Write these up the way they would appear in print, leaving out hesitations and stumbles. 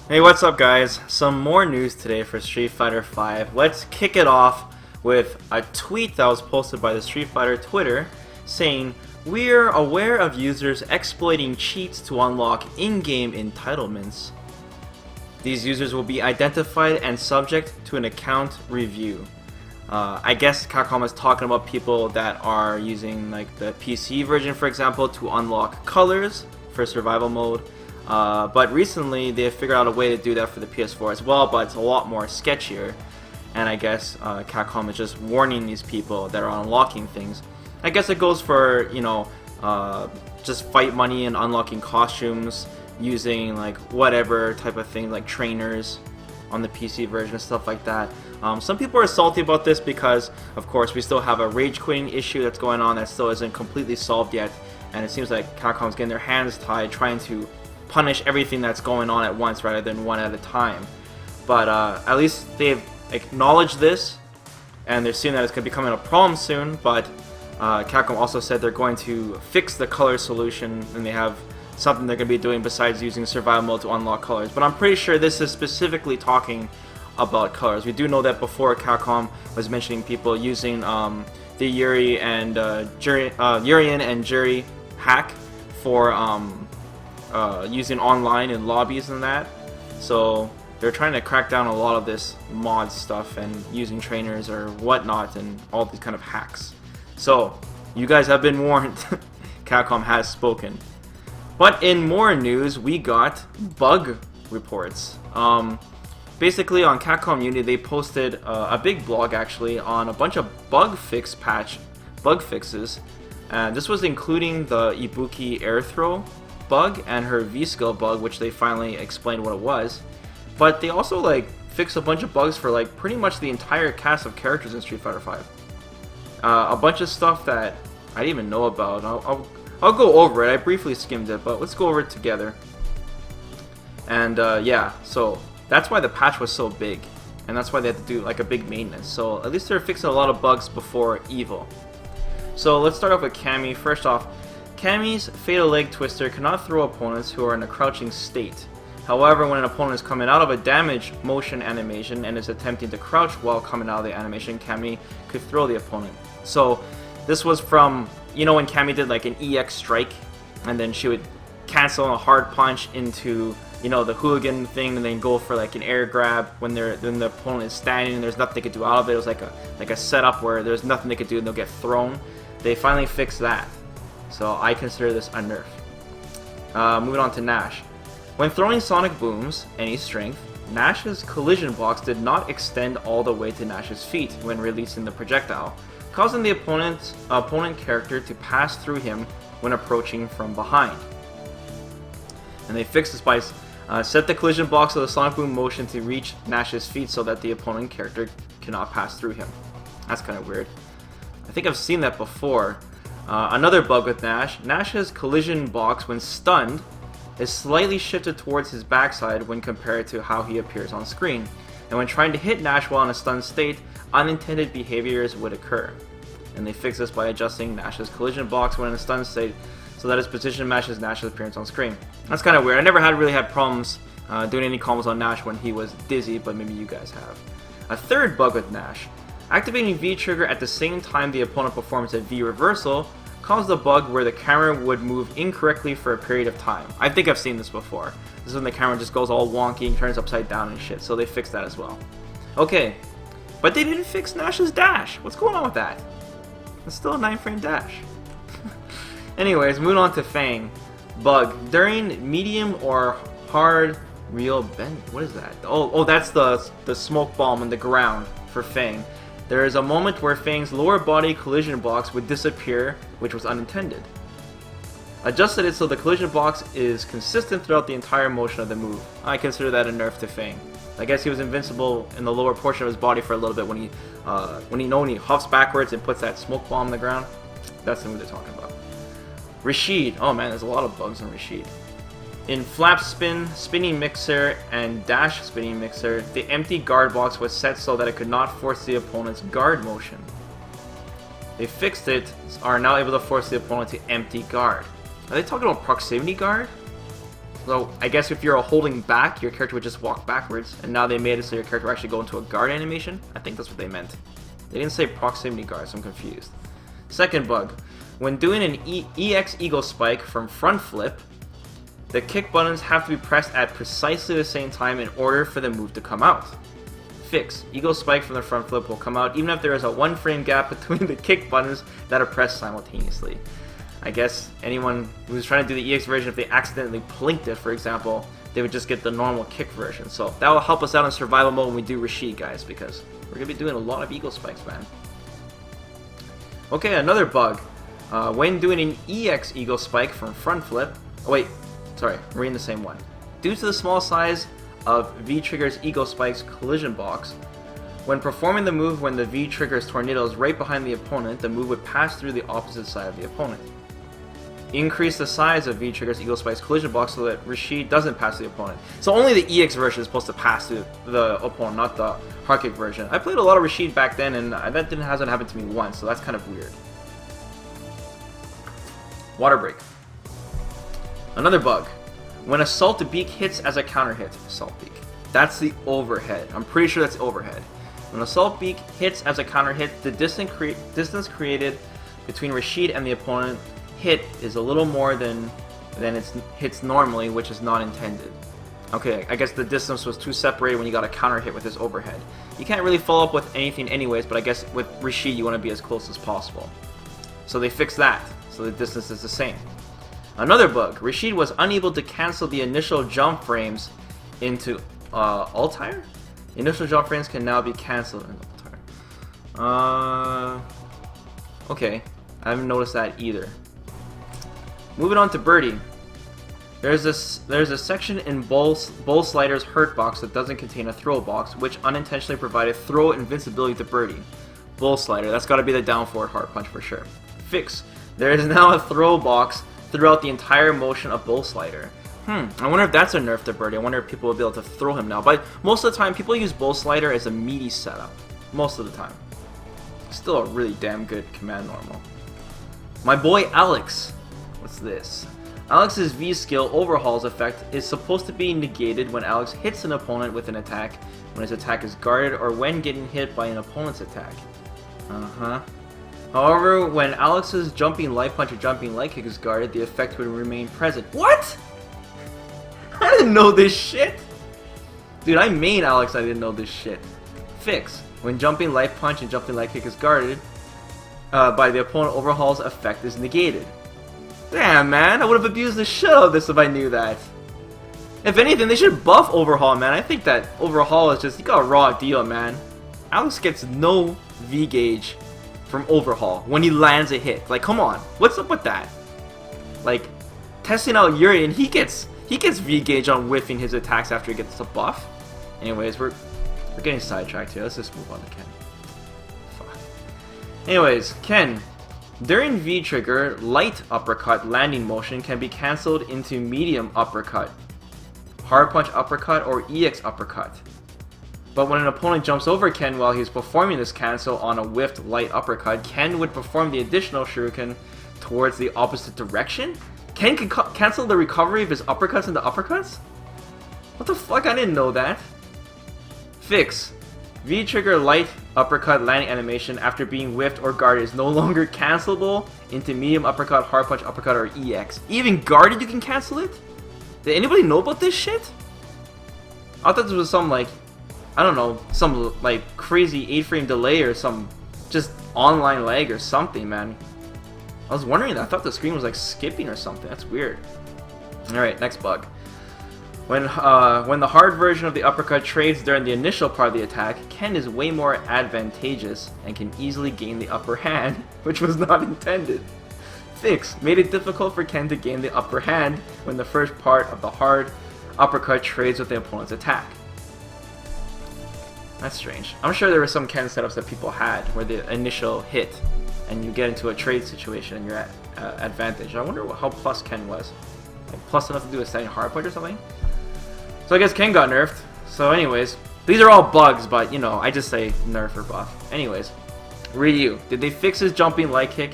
Hey, what's up guys? Some more news today for Street Fighter V. Let's kick it off with a tweet that was posted by the Street Fighter Twitter saying, "We're aware of users exploiting cheats to unlock in-game entitlements. These users will be identified and subject to an account review." I guess Capcom is talking about people that are using like the PC version, for example, to unlock colors for survival mode. But recently they have figured out a way to do that for the PS4 as well, but it's a lot more sketchier. And I guess Capcom is just warning these people that are unlocking things. I guess it goes for, just fight money and unlocking costumes using like whatever type of thing, like trainers on the PC version, stuff like that. Some people are salty about this because, of course, we still have a rage quitting issue that's going on that still isn't completely solved yet. And it seems like Capcom's getting their hands tied trying to punish everything that's going on at once rather than one at a time. But at least they've acknowledged this, and they're seeing that it's going to be becoming a problem soon. But Capcom also said they're going to fix the color solution, and they have something they're going to be doing besides using survival mode to unlock colors. But I'm pretty sure this is specifically talking about colors. We do know that before Capcom was mentioning people using the Yuri and Urian and Jury hack for using online in lobbies and that. So they're trying to crack down a lot of this mod stuff and using trainers or whatnot and all these kind of hacks. So you guys have been warned. Capcom has spoken. But in more news, we got bug reports. Basically on Capcom Unity they posted a big blog actually on a bunch of bug fixes. And this was including the Ibuki air throw bug and her V-skill bug, which they finally explained what it was. But they also fixed a bunch of bugs for pretty much the entire cast of characters in Street Fighter V. A bunch of stuff that I didn't even know about. I'll go over it. I briefly skimmed it, but let's go over it together. And yeah, so that's why the patch was so big, and that's why they had to do a big maintenance. So at least they're fixing a lot of bugs before Evo. So let's start off with Cammy. First off, Cammy's Fatal Leg Twister cannot throw opponents who are in a crouching state. However, when an opponent is coming out of a damage motion animation and is attempting to crouch while coming out of the animation, Cammy could throw the opponent. So this was from, when Cammy did an EX strike, and then she would cancel a hard punch into, the hooligan thing, and then go for an air grab when the opponent is standing and there's nothing they could do out of it. It was like a setup where there's nothing they could do and they'll get thrown. They finally fixed that. So I consider this a nerf. Moving on to Nash. When throwing sonic booms, any strength, Nash's collision box did not extend all the way to Nash's feet when releasing the projectile, causing the opponent character to pass through him when approaching from behind. And they fixed this by set the collision box of the sonic boom motion to reach Nash's feet so that the opponent character cannot pass through him. That's kind of weird. I think I've seen that before. Another bug with Nash. Nash's collision box when stunned is slightly shifted towards his backside when compared to how he appears on screen. And when trying to hit Nash while in a stunned state, unintended behaviors would occur. And they fix this by adjusting Nash's collision box when in a stunned state so that his position matches Nash's appearance on screen. That's kind of weird. I never really had problems doing any combos on Nash when he was dizzy, but maybe you guys have. A third bug with Nash. Activating V trigger at the same time the opponent performs a V reversal caused a bug where the camera would move incorrectly for a period of time. I think I've seen this before. This is when the camera just goes all wonky and turns upside down and shit, so they fixed that as well. Okay, but they didn't fix Nash's dash. What's going on with that? It's still a 9-frame dash. Anyways, moving on to Fang. Bug. During medium or hard real bend. What is that? Oh, that's the smoke bomb on the ground for Fang. There is a moment where Fang's lower body collision box would disappear, which was unintended. Adjusted it so the collision box is consistent throughout the entire motion of the move. I consider that a nerf to Fang. I guess he was invincible in the lower portion of his body for a little bit when he huffs backwards and puts that smoke bomb on the ground. That's the move they're talking about. Rashid. Oh man, there's a lot of bugs on Rashid. In Flap Spin, Spinning Mixer, and Dash Spinning Mixer, the empty guard box was set so that it could not force the opponent's guard motion. They fixed it, are now able to force the opponent to empty guard. Are they talking about proximity guard? So I guess if you're holding back, your character would just walk backwards, and now they made it so your character would actually go into a guard animation. I think that's what they meant. They didn't say proximity guard, so I'm confused. Second bug. When doing an EX Eagle Spike from front flip, the kick buttons have to be pressed at precisely the same time in order for the move to come out. Fix. Eagle Spike from the front flip will come out even if there is a 1 frame gap between the kick buttons that are pressed simultaneously. I guess anyone who's trying to do the EX version, if they accidentally plinked it, for example, they would just get the normal kick version. So that will help us out in survival mode when we do Rashid, guys, because we're going to be doing a lot of Eagle Spikes, man. Okay, another bug. When doing an EX Eagle Spike from front flip... Oh, wait. Sorry, we're reading the same one. Due to the small size of V-Trigger's Eagle Spike's collision box, when performing the move when the V-Trigger's tornado is right behind the opponent, the move would pass through the opposite side of the opponent. Increase the size of V-Trigger's Eagle Spike's collision box so that Rashid doesn't pass the opponent. So only the EX version is supposed to pass through the opponent, not the hard kick version. I played a lot of Rashid back then, and that hasn't happened to me once, so that's kind of weird. Water break. Another bug. When Assault to Beak hits as a counter hit. Assault Beak. That's the overhead. I'm pretty sure that's overhead. When Assault Beak hits as a counter hit, the distance created between Rashid and the opponent hit is a little more than it hits normally, which is not intended. Okay, I guess the distance was too separated when you got a counter hit with this overhead. You can't really follow up with anything anyways, but I guess with Rashid you want to be as close as possible. So they fixed that, so the distance is the same. Another bug. Rashid was unable to cancel the initial jump frames into Altair? Initial jump frames can now be cancelled in Altair. Okay. I haven't noticed that either. Moving on to Birdie. There's a section in Bull Slider's hurt box that doesn't contain a throw box, which unintentionally provided throw invincibility to Birdie. Bull Slider. That's got to be the down forward hard punch for sure. Fix. There is now a throw box throughout the entire motion of Bull Slider. I wonder if that's a nerf to Birdie. I wonder if people will be able to throw him now. But most of the time, people use Bull Slider as a meaty setup. Most of the time. Still a really damn good command normal. My boy Alex. What's this? Alex's V-skill Overhaul's effect is supposed to be negated when Alex hits an opponent with an attack, when his attack is guarded, or when getting hit by an opponent's attack. However, when Alex's jumping light punch or jumping light kick is guarded, the effect would remain present. What? I didn't know this shit! Dude, I main Alex, I didn't know this shit. Fix. When jumping light punch and jumping light kick is guarded by the opponent, Overhaul's effect is negated. Damn, man, I would have abused the shit out of this if I knew that. If anything, they should buff Overhaul, man. I think that Overhaul is just, you got a raw deal, man. Alex gets no V-gauge from Overhaul when he lands a hit. Like, come on, what's up with that? Like, testing out Yuri, and he gets V-gauge on whiffing his attacks after he gets a buff. Anyways, we're getting sidetracked here. Let's just move on to Ken. Fuck. Anyways, Ken. During V-trigger, light uppercut landing motion can be cancelled into medium uppercut, hard punch uppercut, or EX uppercut. But when an opponent jumps over Ken while he's performing this cancel on a whiffed light uppercut, Ken would perform the additional shuriken towards the opposite direction? Ken can cancel the recovery of his uppercuts into uppercuts? What the fuck? I didn't know that. Fix. V-trigger light uppercut landing animation after being whiffed or guarded is no longer cancelable into medium uppercut, hard punch uppercut, or EX. Even guarded you can cancel it? Did anybody know about this shit? I thought this was some like, I don't know, some like crazy 8-frame delay or some just online lag or something, man. I was wondering that. I thought the screen was like skipping or something. That's weird. Alright, next bug. When the hard version of the uppercut trades during the initial part of the attack, Ken is way more advantageous and can easily gain the upper hand, which was not intended. Fix. Made it difficult for Ken to gain the upper hand when the first part of the hard uppercut trades with the opponent's attack. That's strange. I'm sure there were some Ken setups that people had where the initial hit and you get into a trade situation and you're at advantage. I wonder how plus Ken was. Like plus enough to do a second hard punch or something? So I guess Ken got nerfed. So anyways, these are all bugs, but you know, I just say nerf or buff. Anyways, Ryu, did they fix his jumping light kick?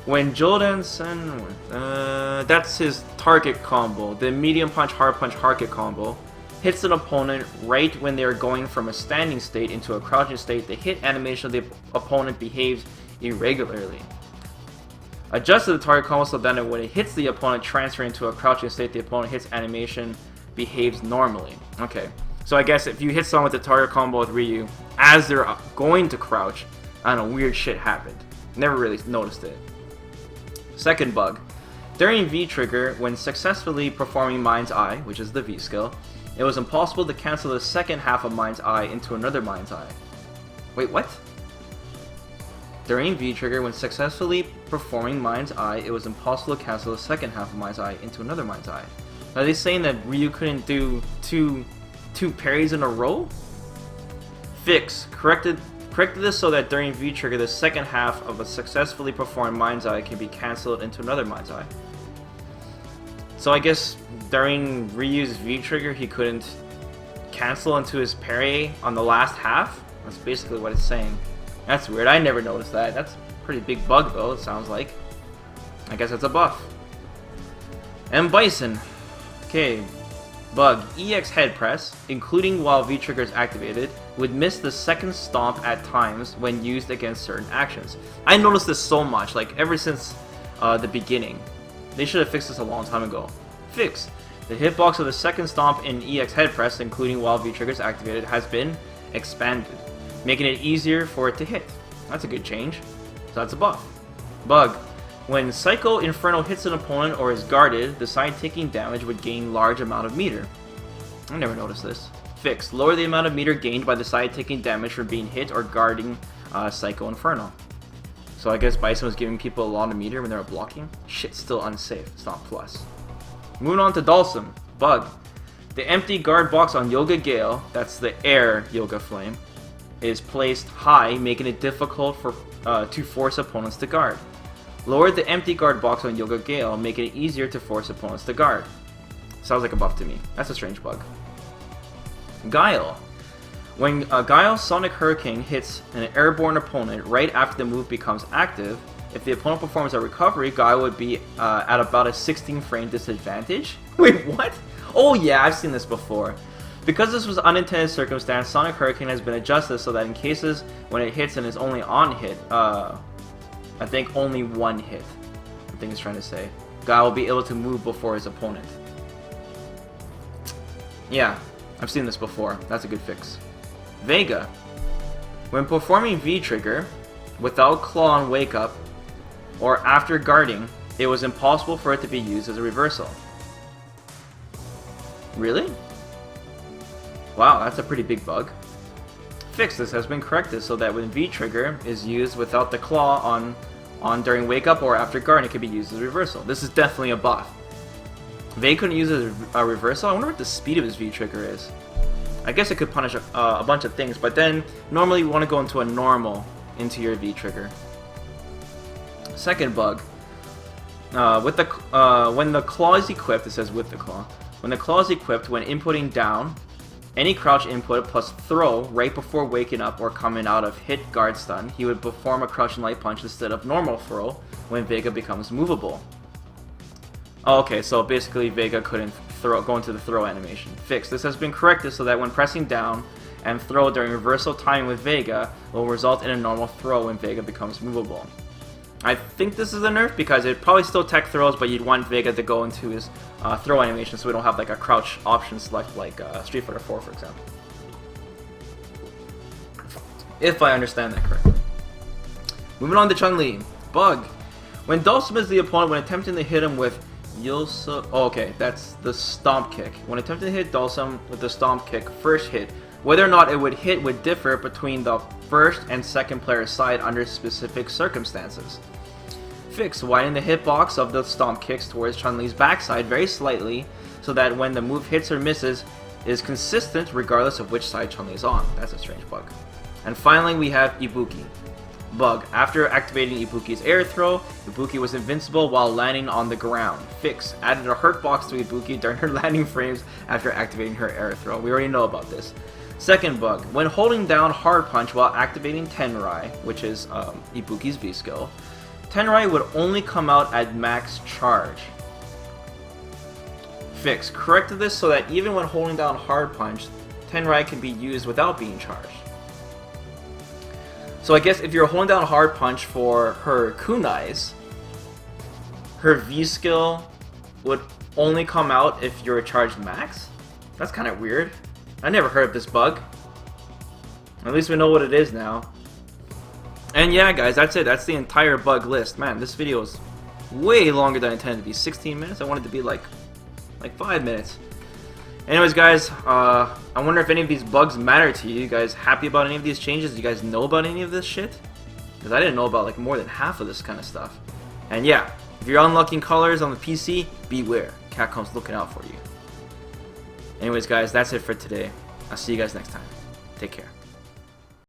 When Jordan-san, that's his target combo, the medium punch, hard punch, hard kick combo, hits an opponent right when they are going from a standing state into a crouching state, the hit animation of the opponent behaves irregularly. Adjust the target combo so that when it hits the opponent transferring into a crouching state, the opponent hits animation behaves normally. Okay, so I guess if you hit someone with the target combo with Ryu, as they're going to crouch, I don't know, weird shit happened. Never really noticed it. Second bug. During V-Trigger, when successfully performing Mind's Eye, which is the V skill, it was impossible to cancel the second half of Mind's Eye into another Mind's Eye. Wait, what? During V-Trigger, when successfully performing Mind's Eye, it was impossible to cancel the second half of Mind's Eye into another Mind's Eye. Are they saying that Ryu couldn't do two parries in a row? Fix. Corrected this so that during V-Trigger, the second half of a successfully performed Mind's Eye can be cancelled into another Mind's Eye. So I guess during Ryu's V-Trigger, he couldn't cancel into his parry on the last half? That's basically what it's saying. That's weird, I never noticed that. That's a pretty big bug though, it sounds like. I guess that's a buff. And Bison. Okay. Bug. EX head press, including while V-Trigger is activated, would miss the second stomp at times when used against certain actions. I noticed this so much, like ever since the beginning. They should have fixed this a long time ago. Fix. The hitbox of the second stomp in EX head press, including while V-Trigger is activated, has been expanded, making it easier for it to hit. That's a good change. So that's a buff. Bug. When Psycho Inferno hits an opponent or is guarded, the side taking damage would gain large amount of meter. I never noticed this. Fix. Lower the amount of meter gained by the side taking damage from being hit or guarding Psycho Inferno. So I guess Bison was giving people a lot of meter when they were blocking. Shit's still unsafe. It's not plus. Moving on to Dhalsim. Bug. The empty guard box on Yoga Gale, that's the air Yoga Flame, is placed high, making it difficult for to force opponents to guard. Lower the empty guard box on Yoga Gale, making it easier to force opponents to guard. Sounds like a buff to me. That's a strange bug. Guile. When Guile's Sonic Hurricane hits an airborne opponent right after the move becomes active, if the opponent performs a recovery, Guile would be at about a 16 frame disadvantage. Wait, what? Oh yeah, I've seen this before. Because this was unintended circumstance, Sonic Hurricane has been adjusted so that in cases when it hits and is only on hit, I think only one hit, I think it's trying to say, Guile will be able to move before his opponent. Yeah, I've seen this before. That's a good fix. Vega. When performing V-Trigger, without claw on wake up, or after guarding, it was impossible for it to be used as a reversal. Really? Wow, that's a pretty big bug. Fix. This has been corrected so that when V-Trigger is used without the claw on during wake up or after guard, it can be used as a reversal. This is definitely a buff. Vega couldn't use it as a reversal. I wonder what the speed of his V-Trigger is. I guess it could punish a bunch of things, but then normally you want to go into a normal into your V-Trigger. Second bug. When the claw is equipped, it says with the claw. When the claw is equipped, when inputting down, any crouch input plus throw right before waking up or coming out of hit guard stun, he would perform a crouch and light punch instead of normal throw when Vega becomes movable. Oh, okay, so basically Vega couldn't go into the throw animation. Fix. This has been corrected so that when pressing down and throw during reversal timing with Vega will result in a normal throw when Vega becomes movable. I think this is a nerf because it probably still tech throws, but you'd want Vega to go into his throw animation so we don't have like a crouch option select like Street Fighter 4, for example. If I understand that correctly. Moving on to Chun-Li. Bug. When Dhalsim is the opponent, when attempting to hit him with Yulsa... Oh, okay, that's the stomp kick. When attempting to hit Dhalsim with the stomp kick, first hit, whether or not it would hit would differ between the first and second player's side under specific circumstances. Fix. Widen the hitbox of the stomp kicks towards Chun-Li's backside very slightly so that when the move hits or misses is consistent regardless of which side Chun-Li is on. That's a strange bug. And finally we have Ibuki. Bug. After activating Ibuki's air throw, Ibuki was invincible while landing on the ground. Fix. Added a hurt box to Ibuki during her landing frames after activating her air throw. We already know about this. Second bug. When holding down hard punch while activating Tenrai, which is Ibuki's V skill, Tenrai would only come out at max charge. Fix. Corrected this so that even when holding down hard punch, Tenrai can be used without being charged. So I guess if you're holding down hard punch for her kunais, her V skill would only come out if you're charged max? That's kind of weird. I never heard of this bug. At least we know what it is now. And yeah, guys, that's it. That's the entire bug list. Man, this video is way longer than I intended to be. 16 minutes? I wanted it to be like 5 minutes. Anyways, guys, I wonder if any of these bugs matter to you. You guys happy about any of these changes? Do you guys know about any of this shit? Because I didn't know about like more than half of this kind of stuff. And yeah, if you're unlocking colors on the PC, beware. Capcom's looking out for you. Anyways, guys, that's it for today. I'll see you guys next time. Take care.